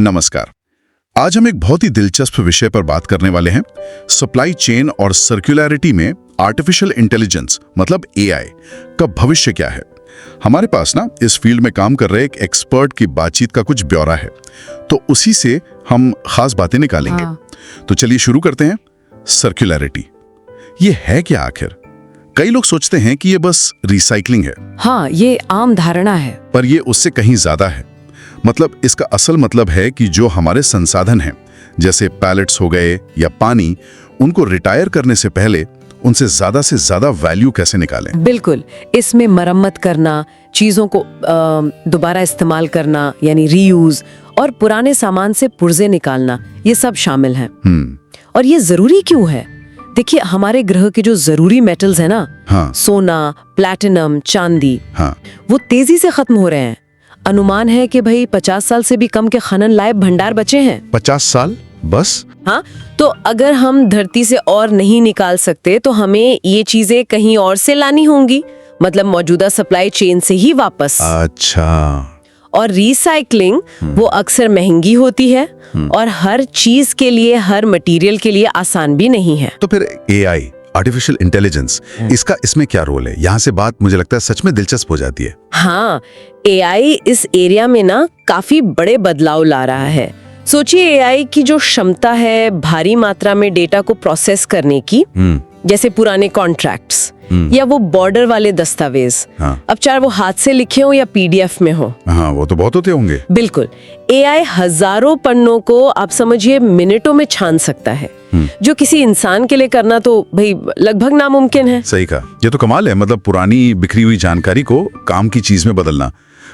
नमस्कार। आज हम एक बहुत ही दिलचस्प विषय पर बात करने वाले हैं। सप्लाई चेन और सर्कुलैरिटी में आर्टिफिशियल इंटेलिजेंस मतलब एआई का भविष्य क्या है। हमारे पास ना इस फील्ड में काम कर रहे एक एक्सपर्ट की बातचीत का कुछ ब्यौरा है, तो उसी से हम खास बातें निकालेंगे। तो चलिए शुरू करते हैं। सर्कुलैरिटी ये है क्या आखिर? कई लोग सोचते हैं कि ये बस रिसाइकलिंग है। हाँ, ये आम धारणा है। पर ये उससे कहीं ज्यादा है। मतलब इसका असल मतलब है कि जो हमारे संसाधन हैं, जैसे पैलेट्स हो गए या पानी, उनको रिटायर करने से पहले उनसे ज्यादा वैल्यू कैसे निकालें। बिल्कुल, इसमें मरम्मत करना, चीजों को दोबारा इस्तेमाल करना यानी रीयूज, और पुराने सामान से पुर्जे निकालना, ये सब शामिल हैं। और ये जरूरी क्यों है? देखिए, हमारे ग्रह के जो जरूरी मेटल्स है ना, हाँ। सोना, प्लैटिनम, चांदी, हाँ। वो तेजी से खत्म हो रहे हैं। अनुमान है कि भाई 50 साल से भी कम के खनन लायक भंडार बचे हैं। 50 साल बस? हाँ, तो अगर हम धरती से और नहीं निकाल सकते तो हमें ये चीजें कहीं और से लानी होंगी, मतलब मौजूदा सप्लाई चेन से ही वापस। अच्छा। और रिसाइकलिंग वो अक्सर महंगी होती है और हर चीज के लिए, हर मटेरियल के लिए आसान भी नहीं है। तो फिर एआई, आर्टिफिशियल इंटेलिजेंस, इसका इसमें क्या रोल है? यहाँ से बात मुझे लगता है सच में दिलचस्प हो जाती है। हाँ, एआई इस एरिया में ना काफी बड़े बदलाव ला रहा है। सोचिए, एआई की जो क्षमता है भारी मात्रा में डेटा को प्रोसेस करने की, जैसे पुराने कॉन्ट्रैक्ट्स या वो बॉर्डर वाले दस्तावेज, हाँ। अब चाहे वो हाथ से लिखे हो या पीडीएफ में हो। हाँ, वो तो बहुत होते होंगे। बिल्कुल, एआई हजारों पन्नों को आप समझिए मिनटों में छान सकता है, जो किसी इंसान के लिए करना तो भाई लगभग नामुमकिन है। सही कहा। ये तो कमाल है। मतलब पुरानी बिखरी हुई जानकारी को काम की चीज में बदलना।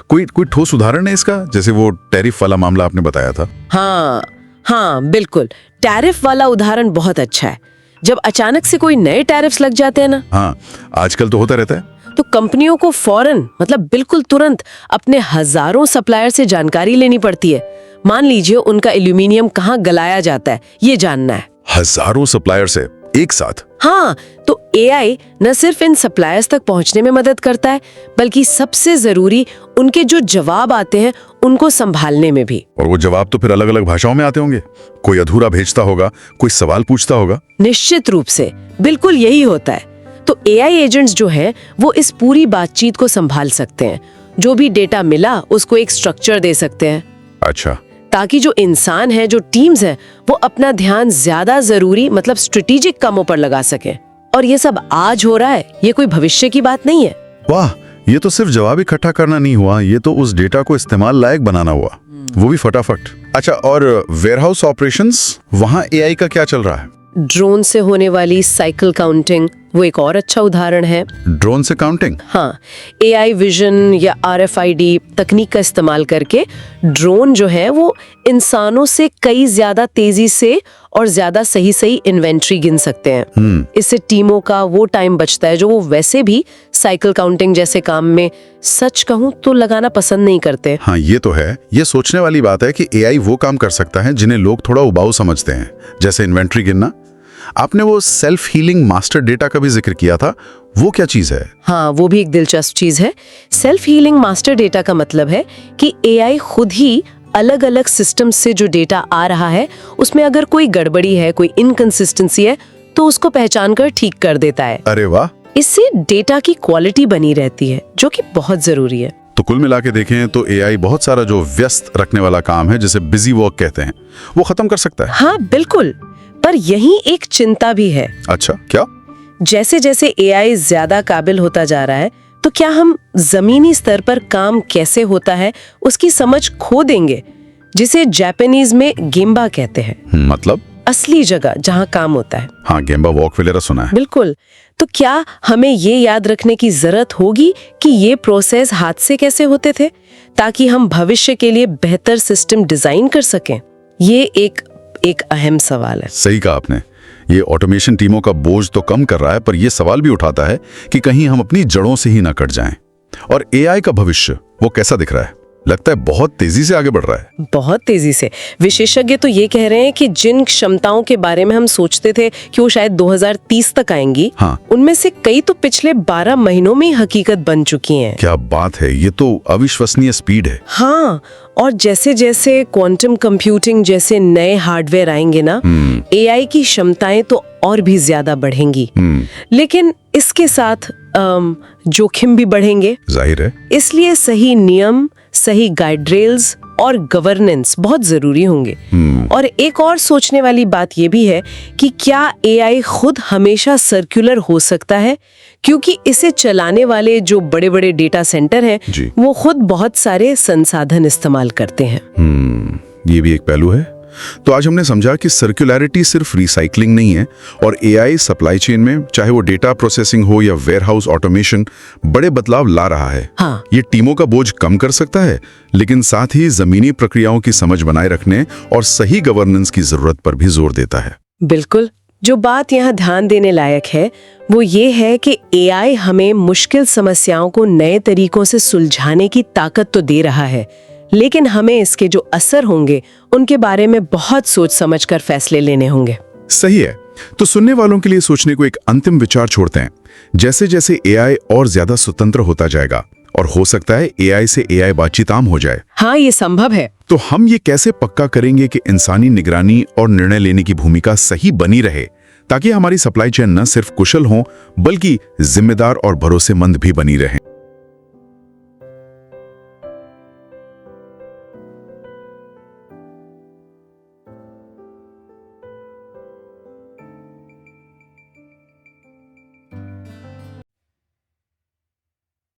कोई ठोस उदाहरण है इसका, जैसे वो टैरिफ वाला मामला आपने बताया था? हाँ, बिल्कुल। टैरिफ वाला उदाहरण बहुत अच्छा है। जब अचानक से कोई नए टैरिफ्स लग जाते हैं ना, हाँ, आजकल तो होता रहता है, तो कंपनियों को फौरन, मतलब बिल्कुल तुरंत अपने हजारों सप्लायर से जानकारी लेनी पड़ती है। मान लीजिए उनका एल्यूमिनियम कहाँ गलाया जाता है, ये जानना है। हजारों सप्लायर से एक साथ? हाँ, तो एआई न सिर्फ इन सप्लायर्स तक पहुंचने में मदद करता है, बल्कि सबसे जरूरी उनके जो जवाब आते हैं उनको संभालने में भी। और वो जवाब तो फिर अलग अलग भाषाओं में आते होंगे। कोई अधूरा भेजता होगा, कोई सवाल पूछता होगा। निश्चित रूप से, बिल्कुल यही होता है। तो एआई एजेंट्स जो हैं, वो इस पूरी बातचीत को संभाल सकते हैं। जो भी डेटा मिला उसको एक स्ट्रक्चर दे सकते हैं। अच्छा। ताकि जो इंसान है, जो टीम्स हैं, वो अपना ध्यान ज्यादा जरूरी, मतलब स्ट्रेटेजिक कामों पर लगा सके। और ये सब आज हो रहा है, ये कोई भविष्य की बात नहीं है। वाह, ये तो सिर्फ जवाब इकट्ठा करना नहीं हुआ, ये तो उस डेटा को इस्तेमाल लायक बनाना हुआ, वो भी फटाफट। अच्छा, और वेयरहाउस ऑपरेशंस, वहाँ एआई का क्या चल रहा है? ड्रोन से होने वाली साइकिल काउंटिंग वो एक और अच्छा उदाहरण है। ड्रोन से काउंटिंग? हाँ, एआई विजन या आरएफआईडी तकनीक का इस्तेमाल करके ड्रोन जो है वो इंसानों से कई ज्यादा तेजी से और ज्यादा सही इन्वेंट्री गिन सकते हैं। इससे टीमों का वो टाइम बचता है जो वो वैसे भी साइकिल काउंटिंग जैसे काम में, सच कहूं तो, लगाना पसंद नहीं करते। हाँ, ये तो है। ये सोचने वाली बात है कि एआई वो काम कर सकता है जिन्हें लोग थोड़ा उबाऊ समझते हैं, जैसे इन्वेंट्री गिनना। आपने वो सेल्फ हीलिंग मास्टर डेटा का भी जिक्र किया था, वो क्या चीज है? हाँ, वो भी एक दिलचस्प चीज है। सेल्फ हीलिंग मास्टर डेटा का मतलब है कि एआई खुद ही अलग अलग सिस्टम से जो डेटा आ रहा है, उसमें अगर कोई गड़बड़ी है, कोई इनकंसिस्टेंसी है, तो उसको पहचान कर ठीक कर देता है। अरे वाह। इससे डेटा की क्वालिटी बनी रहती है, जो कि बहुत जरूरी है। तो कुल मिला के देखें तो एआई बहुत सारा जो व्यस्त रखने वाला काम है, जिसे बिजी वर्क कहते हैं, वो खत्म कर सकता है। हाँ, बिल्कुल। पर यही एक चिंता भी है। अच्छा, क्या? जैसे जैसे एआई ज्यादा काबिल होता जा रहा है, तो क्या हम जमीनी स्तर पर काम कैसे होता है उसकी समझ खो देंगे, जिसे जापानीज में गेम्बा कहते हैं। मतलब? असली जगह जहाँ काम होता है। हाँ, गेम्बा वॉक वगैरह सुना है। बिल्कुल। तो क्या हमें ये याद रखने की जरूरत होगी कि ये प्रोसेस हाथ से कैसे होते थे, ताकि हम भविष्य के लिए बेहतर सिस्टम डिजाइन कर सकें? ये एक अहम सवाल है। सही कहा आपने। ये ऑटोमेशन टीमों का बोझ तो कम कर रहा है, पर यह सवाल भी उठाता है कि कहीं हम अपनी जड़ों से ही ना कट जाएं। और एआई का भविष्य वो कैसा दिख रहा है? लगता है बहुत तेजी से आगे बढ़ रहा है। बहुत तेजी से। विशेषज्ञ तो ये कह रहे हैं कि जिन क्षमताओं के बारे में हम सोचते थे कि वो शायद 2030 तक आएंगी, हाँ। उनमें से कई तो पिछले 12 महीनों में ही हकीकत बन चुकी हैं। क्या बात है, ये तो अविश्वसनीय स्पीड है। हाँ, और जैसे जैसे क्वांटम कंप्यूटिंग जैसे नए हार्डवेयर आएंगे ना, एआई की क्षमताएं तो और भी ज्यादा बढ़ेंगी। लेकिन इसके साथ जोखिम भी बढ़ेंगे, जाहिर है। इसलिए सही नियम, सही गाइडरेल्स और गवर्नेंस बहुत जरूरी होंगे। और एक और सोचने वाली बात यह भी है कि क्या एआई खुद हमेशा सर्कुलर हो सकता है, क्योंकि इसे चलाने वाले जो बड़े बड़े डेटा सेंटर हैं वो खुद बहुत सारे संसाधन इस्तेमाल करते हैं। ये भी एक पहलू है। तो आज हमने समझा कि सर्कुलैरिटी सिर्फ रिसाइकलिंग नहीं है, और एआई सप्लाई चेन में, चाहे वो डेटा प्रोसेसिंग हो या वेयरहाउस ऑटोमेशन, बड़े बदलाव ला रहा है। हाँ। ये टीमों का बोझ कम कर सकता है, लेकिन साथ ही जमीनी प्रक्रियाओं की समझ बनाए रखने और सही गवर्नेंस की जरूरत पर भी जोर देता है। बिल्कुल। जो बात यहाँ ध्यान देने लायक है वो ये है कि एआई हमें मुश्किल समस्याओं को नए तरीकों से सुलझाने की ताकत तो दे रहा है, लेकिन हमें इसके जो असर होंगे उनके बारे में बहुत सोच समझकर फैसले लेने होंगे। सही है। तो सुनने वालों के लिए सोचने को एक अंतिम विचार छोड़ते हैं। जैसे जैसे एआई और ज्यादा स्वतंत्र होता जाएगा, और हो सकता है एआई से एआई बातचीत आम हो जाए। हाँ, ये संभव है। तो हम ये कैसे पक्का करेंगे कि इंसानी निगरानी और निर्णय लेने की भूमिका सही बनी रहे, ताकि हमारी सप्लाई चेन न सिर्फ कुशल हो बल्कि जिम्मेदार और भरोसेमंद भी बनी रहे।